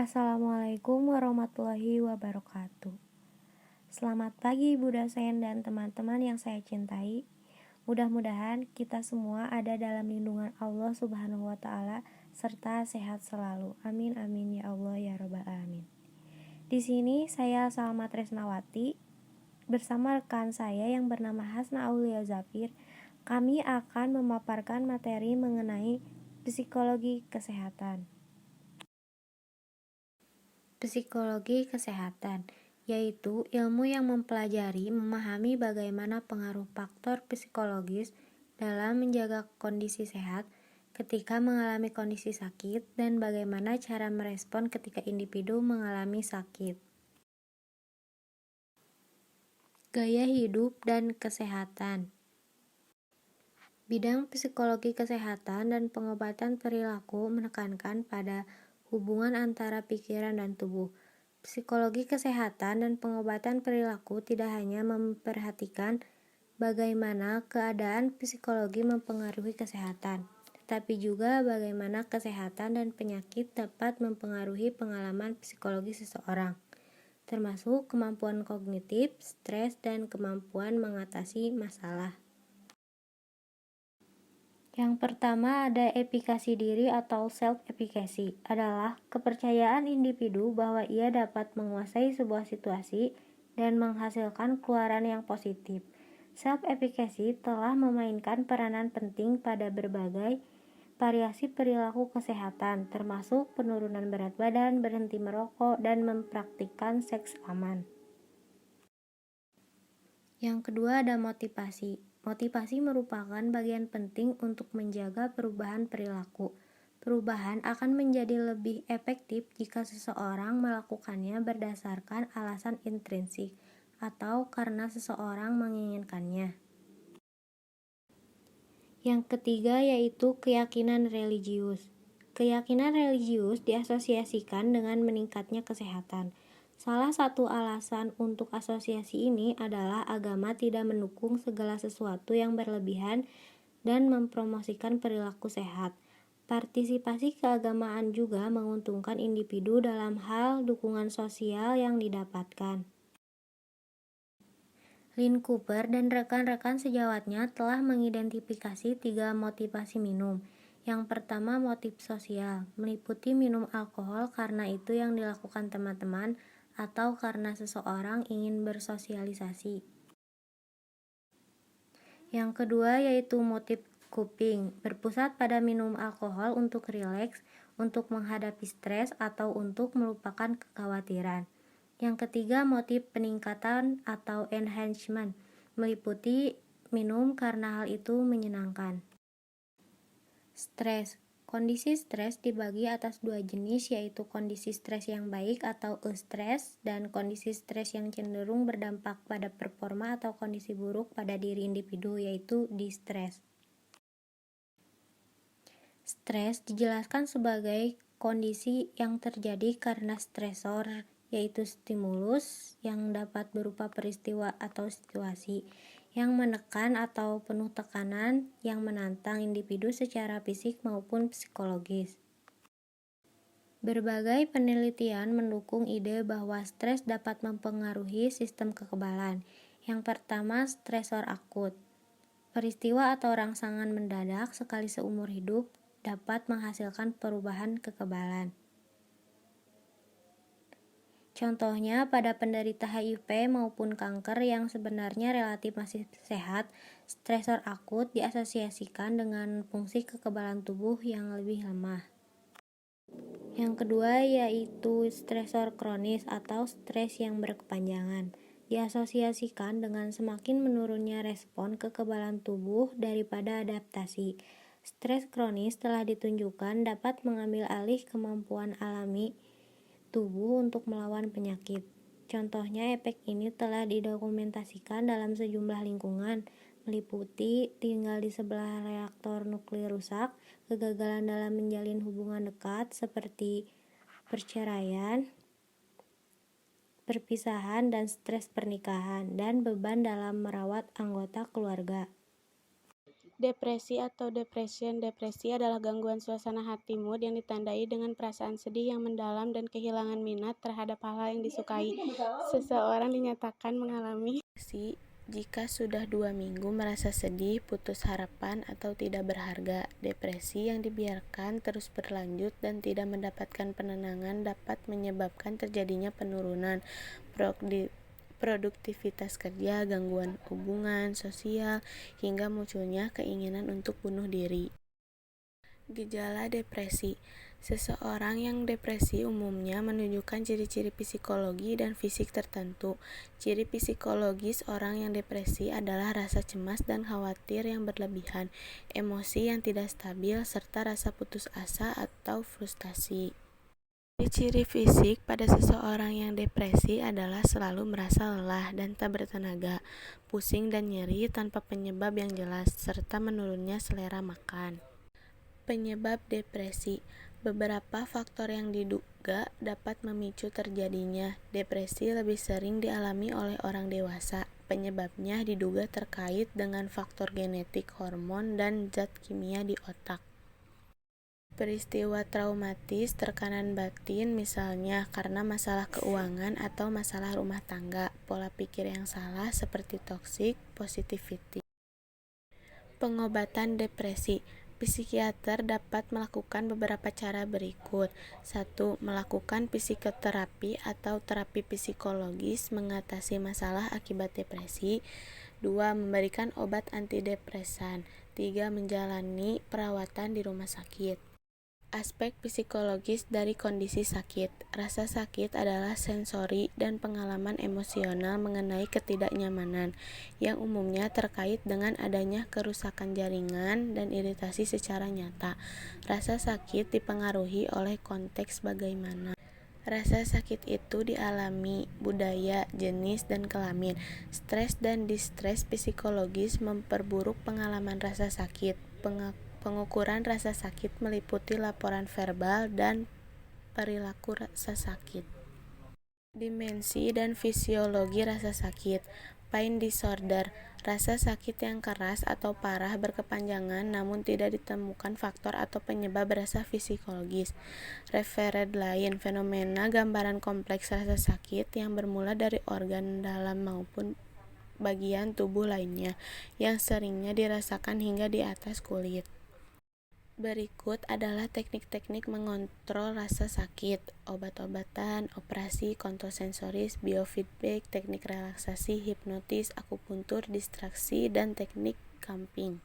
Assalamualaikum warahmatullahi wabarakatuh. Selamat pagi Bu dosen dan teman-teman yang saya cintai. Mudah-mudahan kita semua ada dalam lindungan Allah Subhanahu wa taala serta sehat selalu. Amin amin ya Allah ya rabbal alamin. Di sini saya Salma Tresnawati bersama rekan saya yang bernama Hasna Aulia Zafir. Kami akan memaparkan materi mengenai psikologi kesehatan. Psikologi kesehatan, yaitu ilmu yang mempelajari, memahami bagaimana pengaruh faktor psikologis dalam menjaga kondisi sehat ketika mengalami kondisi sakit dan bagaimana cara merespon ketika individu mengalami sakit. Gaya hidup dan kesehatan. Bidang psikologi kesehatan dan pengobatan perilaku menekankan pada hubungan antara pikiran dan tubuh. Psikologi kesehatan dan pengobatan perilaku tidak hanya memperhatikan bagaimana keadaan psikologi mempengaruhi kesehatan, tetapi juga bagaimana kesehatan dan penyakit dapat mempengaruhi pengalaman psikologi seseorang, termasuk kemampuan kognitif, stres, dan kemampuan mengatasi masalah. Yang pertama ada efikasi diri atau self-efficacy, adalah kepercayaan individu bahwa ia dapat menguasai sebuah situasi dan menghasilkan keluaran yang positif. Self-efficacy telah memainkan peranan penting pada berbagai variasi perilaku kesehatan, termasuk penurunan berat badan, berhenti merokok, dan mempraktikkan seks aman. Yang kedua ada motivasi. Motivasi merupakan bagian penting untuk menjaga perubahan perilaku. Perubahan akan menjadi lebih efektif jika seseorang melakukannya berdasarkan alasan intrinsik atau karena seseorang menginginkannya. Yang ketiga yaitu keyakinan religius. Keyakinan religius diasosiasikan dengan meningkatnya kesehatan. Salah satu alasan untuk asosiasi ini adalah agama tidak mendukung segala sesuatu yang berlebihan dan mempromosikan perilaku sehat. Partisipasi keagamaan juga menguntungkan individu dalam hal dukungan sosial yang didapatkan. Lynn Cooper dan rekan-rekan sejawatnya telah mengidentifikasi 3 motivasi minum. Yang pertama motif sosial, meliputi minum alkohol karena itu yang dilakukan teman-teman atau karena seseorang ingin bersosialisasi. Yang kedua yaitu motif coping, berpusat pada minum alkohol untuk rileks, untuk menghadapi stres, atau untuk melupakan kekhawatiran. Yang ketiga motif peningkatan atau enhancement, meliputi minum karena hal itu menyenangkan. Stres. Kondisi stres dibagi atas 2 jenis, yaitu kondisi stres yang baik atau eustress dan kondisi stres yang cenderung berdampak pada performa atau kondisi buruk pada diri individu, yaitu distress. Stres dijelaskan sebagai kondisi yang terjadi karena stresor, yaitu stimulus yang dapat berupa peristiwa atau situasi yang menekan atau penuh tekanan yang menantang individu secara fisik maupun psikologis. Berbagai penelitian mendukung ide bahwa stres dapat mempengaruhi sistem kekebalan. Yang pertama, stresor akut. Peristiwa atau rangsangan mendadak sekali seumur hidup dapat menghasilkan perubahan kekebalan. Contohnya pada penderita HIV maupun kanker yang sebenarnya relatif masih sehat, stresor akut diasosiasikan dengan fungsi kekebalan tubuh yang lebih lemah. Yang kedua yaitu stresor kronis atau stres yang berkepanjangan, diasosiasikan dengan semakin menurunnya respon kekebalan tubuh daripada adaptasi. Stres kronis telah ditunjukkan dapat mengambil alih kemampuan alami tubuh untuk melawan penyakit. Contohnya efek ini telah didokumentasikan dalam sejumlah lingkungan, meliputi tinggal di sebelah reaktor nuklir rusak, kegagalan dalam menjalin hubungan dekat seperti perceraian, perpisahan, dan stres pernikahan, dan beban dalam merawat anggota keluarga. Depresi atau depression. Depresi adalah gangguan suasana hati mood yang ditandai dengan perasaan sedih yang mendalam dan kehilangan minat terhadap hal-hal yang disukai. Seseorang dinyatakan mengalami depresi jika sudah 2 minggu merasa sedih, putus harapan, atau tidak berharga. Depresi yang dibiarkan terus berlanjut dan tidak mendapatkan penenangan dapat menyebabkan terjadinya penurunan produktivitas kerja, gangguan hubungan sosial, hingga munculnya keinginan untuk bunuh diri. Gejala depresi. Seseorang yang depresi umumnya menunjukkan ciri-ciri psikologi dan fisik tertentu. Ciri psikologis orang yang depresi adalah rasa cemas dan khawatir yang berlebihan, emosi yang tidak stabil, serta rasa putus asa atau frustasi. Ciri-ciri fisik pada seseorang yang depresi adalah selalu merasa lelah dan tak bertenaga, pusing dan nyeri tanpa penyebab yang jelas, serta menurunnya selera makan. Penyebab depresi. Beberapa faktor yang diduga dapat memicu terjadinya depresi lebih sering dialami oleh orang dewasa. Penyebabnya diduga terkait dengan faktor genetik, hormon, dan zat kimia di otak. Peristiwa traumatis, tekanan batin, misalnya karena masalah keuangan atau masalah rumah tangga, pola pikir yang salah seperti toxic positivity. Pengobatan depresi. Psikiater dapat melakukan beberapa cara berikut. 1. Melakukan psikoterapi atau terapi psikologis mengatasi masalah akibat depresi. 2. Memberikan obat antidepresan. 3. Menjalani perawatan di rumah sakit. Aspek psikologis dari kondisi sakit. Rasa sakit adalah sensori dan pengalaman emosional mengenai ketidaknyamanan, yang umumnya terkait dengan adanya kerusakan jaringan dan iritasi secara nyata. Rasa sakit dipengaruhi oleh konteks bagaimana rasa sakit itu dialami, budaya, jenis, dan kelamin. Stres dan distres psikologis memperburuk pengalaman rasa sakit. Pengukuran rasa sakit meliputi laporan verbal dan perilaku rasa sakit. Dimensi dan fisiologi rasa sakit. Pain disorder, rasa sakit yang keras atau parah berkepanjangan namun tidak ditemukan faktor atau penyebab rasa fisiologis. Referred lain, fenomena gambaran kompleks rasa sakit yang bermula dari organ dalam maupun bagian tubuh lainnya, yang seringnya dirasakan hingga di atas kulit. Berikut adalah teknik-teknik mengontrol rasa sakit: obat-obatan, operasi, kontrol sensoris, biofeedback, teknik relaksasi, hipnotis, akupuntur, distraksi, dan teknik cupping.